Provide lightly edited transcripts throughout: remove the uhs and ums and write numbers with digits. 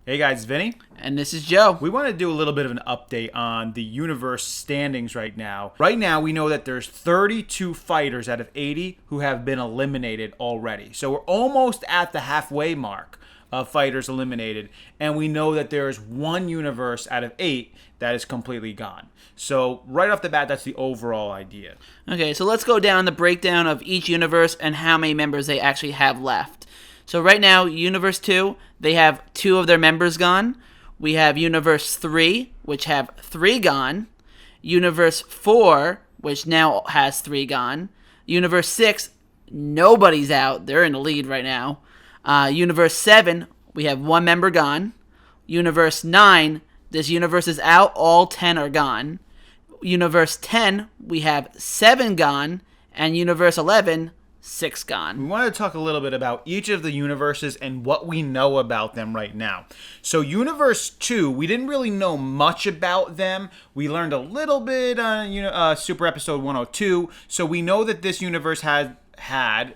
Hey guys, Vinny. And this is Joe. We want to do a little bit of an update on the universe standings right now. Right now, we know that there's 32 fighters out of 80 who have been eliminated already. So we're almost at the halfway mark of fighters eliminated. And we know that there's one universe out of 8 that is completely gone. So right off the bat, that's the overall idea. Okay, so let's go down the breakdown of each universe and how many members they actually have left. So right now, Universe 2, they have 2 of their members gone. We have Universe 3, which have 3 gone. Universe 4, which now has 3 gone. Universe 6, nobody's out. They're in the lead right now. Universe 7, we have 1 member gone. Universe 9, this universe is out. All 10 are gone. Universe 10, we have 7 gone. And Universe 11, 6 gone. We wanted to talk a little bit about each of the universes and what we know about them right now. So Universe 2, we didn't really know much about them. We learned a little bit on Super Episode 102. So we know that this universe had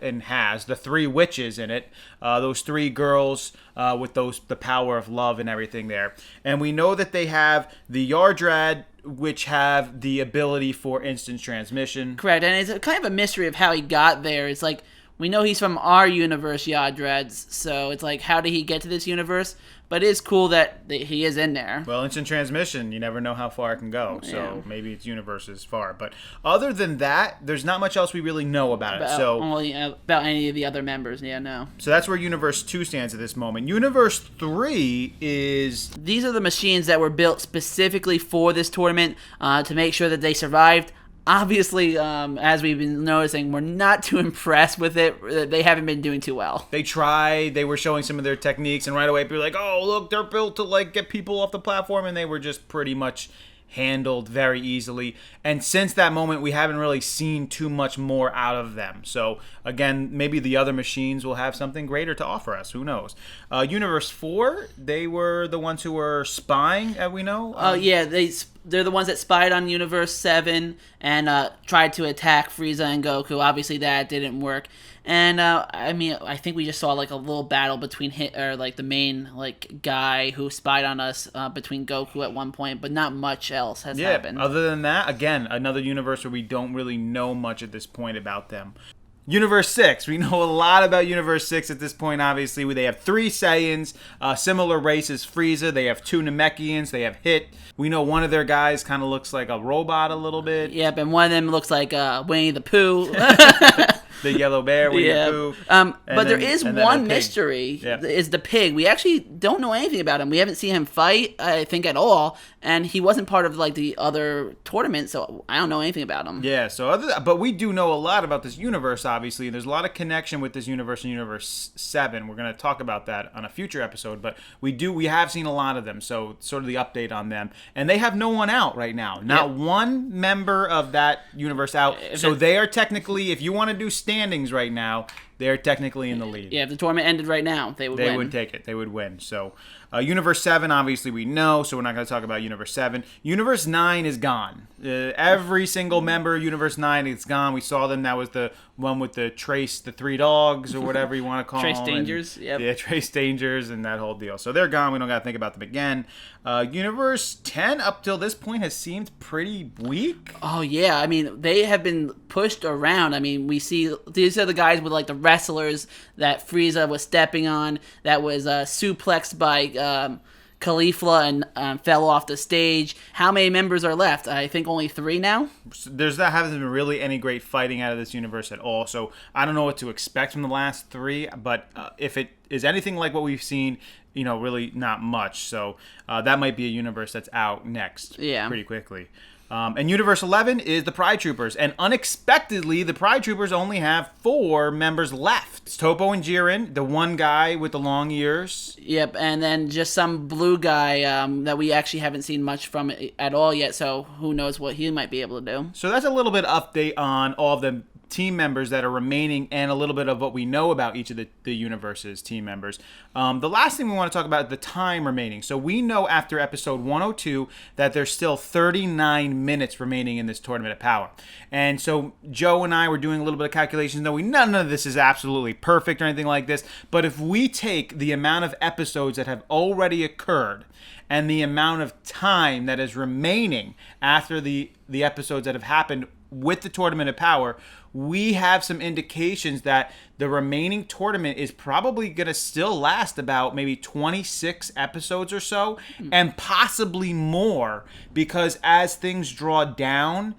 and has the 3 witches in it, those 3 girls with the power of love and everything there. And we know that they have the Yardrad, which have the ability for instant transmission. Correct, and it's kind of a mystery of how he got there. It's like, we know he's from our universe, Yardrads, so it's like, how did he get to this universe? But it is cool that he is in there. Well, instant transmission, you never know how far it can go, so maybe its universe is far. But other than that, there's not much else we really know about it. Only about any of the other members, no. So that's where Universe 2 stands at this moment. Universe 3 is... These are the machines that were built specifically for this tournament to make sure that they survived. Obviously, as we've been noticing, we're not too impressed with it. They haven't been doing too well. They tried. They were showing some of their techniques, and right away people were like, oh, look, they're built to get people off the platform, and they were just pretty much handled very easily. And since that moment, we haven't really seen too much more out of them. So, again, maybe the other machines will have something greater to offer us. Who knows? Universe 4, they were the ones who were spying, we know. They're the ones that spied on Universe 7 and tried to attack Frieza and Goku. Obviously, that didn't work. And I think we just saw a little battle between the main guy who spied on us between Goku at one point, but not much else has happened. Other than that, again, another universe where we don't really know much at this point about them. Universe 6. We know a lot about Universe 6 at this point, obviously. They have 3 Saiyans, similar race as Frieza. They have 2 Namekians. They have Hit. We know one of their guys kind of looks like a robot a little bit. Yep, and one of them looks like Winnie the Pooh. The yellow bear, Winnie the Pooh. But there is one mystery, is the pig. We actually don't know anything about him. We haven't seen him fight, I think, at all. And he wasn't part of the other tournament, so I don't know anything about him. Yeah, but we do know a lot about this universe, obviously. There's a lot of connection with this universe and Universe 7. We're going to talk about that on a future episode, but we have seen a lot of them, so sort of the update on them. And they have no one out right now. Not one member of that universe out. So they are technically, if you want to do standings right now, they're technically in the lead. Yeah, if the tournament ended right now, they would win. They would take it. They would win. So Universe 7, obviously, we know, so we're not going to talk about Universe 7. Universe 9 is gone. Every single member of Universe 9 is gone. We saw them. That was the one with the 3 dogs, or whatever you want to call them. Trace Dangers, yep. Yeah, Trace Dangers and that whole deal. So they're gone. We don't got to think about them again. Universe 10, up till this point, has seemed pretty weak. Oh, yeah. I mean, they have been pushed around. I mean, we see these are the guys with, the wrestlers that Frieza was stepping on, that was suplexed by Caulifla and fell off the stage. How many members are left? I think only 3 now. Hasn't been really any great fighting out of this universe at all. So I don't know what to expect from the last 3. But if it is anything like what we've seen, really not much. So that might be a universe that's out next pretty quickly. And Universe 11 is the Pride Troopers. And unexpectedly, the Pride Troopers only have 4 members left. It's Toppo and Jiren, the one guy with the long ears. Yep, and then just some blue guy that we actually haven't seen much from at all yet. So who knows what he might be able to do. So that's a little bit update on all of them team members that are remaining and a little bit of what we know about each of the universe's team members. The last thing we want to talk about is the time remaining. So we know after episode 102 that there's still 39 minutes remaining in this Tournament of Power. And so Joe and I were doing a little bit of calculations. None of this is absolutely perfect or anything like this. But if we take the amount of episodes that have already occurred and the amount of time that is remaining after the episodes that have happened with the Tournament of Power, we have some indications that the remaining tournament is probably going to still last about maybe 26 episodes or so, and possibly more, because as things draw down,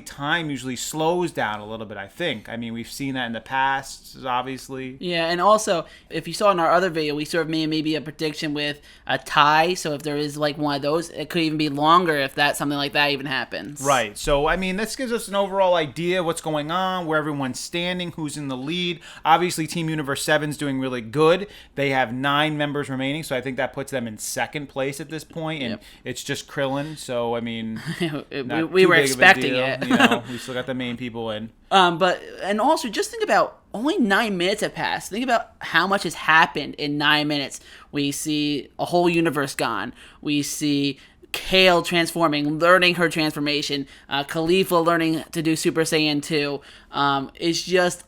time usually slows down a little bit, I think. I mean, we've seen that in the past, obviously. Yeah, and also, if you saw in our other video, we sort of made maybe a prediction with a tie. So if there is like one of those, it could even be longer if something like that even happens. Right. So, I mean, this gives us an overall idea of what's going on, where everyone's standing, who's in the lead. Obviously, Team Universe 7's doing really good. They have 9 members remaining, so I think that puts them in second place at this point, and it's just Krillin. So, I mean, we were expecting it. We still got the main people in. And also, just think about only 9 minutes have passed. Think about how much has happened in 9 minutes. We see a whole universe gone. We see Kale transforming, learning her transformation. Khalifa learning to do Super Saiyan 2. It's just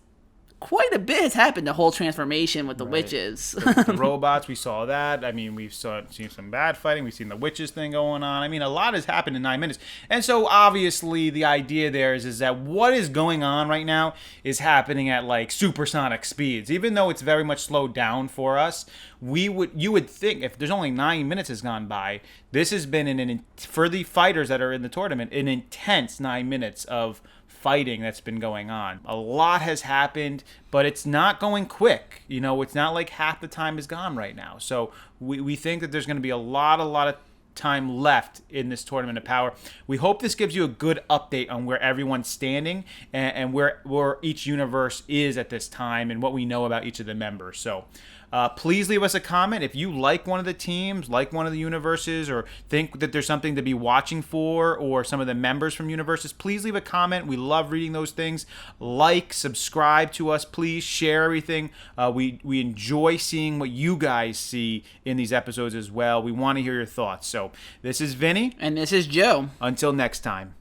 quite a bit has happened, the whole transformation with the witches. The robots, we saw that. I mean, we've seen some bad fighting. We've seen the witches thing going on. I mean, a lot has happened in 9 minutes. And so, obviously, the idea there is that what is going on right now is happening at, like, supersonic speeds. Even though it's very much slowed down for us, you would think, if there's only 9 minutes has gone by, this has been, for the fighters that are in the tournament, an intense 9 minutes of fighting that's been going on. A lot has happened, but it's not going quick. It's not like half the time is gone right now. So we think that there's going to be a lot of time left in this Tournament of Power. We hope this gives you a good update on where everyone's standing and where each universe is at this time and what we know about each of the members. So please leave us a comment if you like one of the teams, like one of the universes, or think that there's something to be watching for, or some of the members from universes. Please leave a comment. We love reading those things. Like, subscribe to us, please. Share everything. We enjoy seeing what you guys see in these episodes as well. We want to hear your thoughts. So this is Vinny. And this is Joe. Until next time.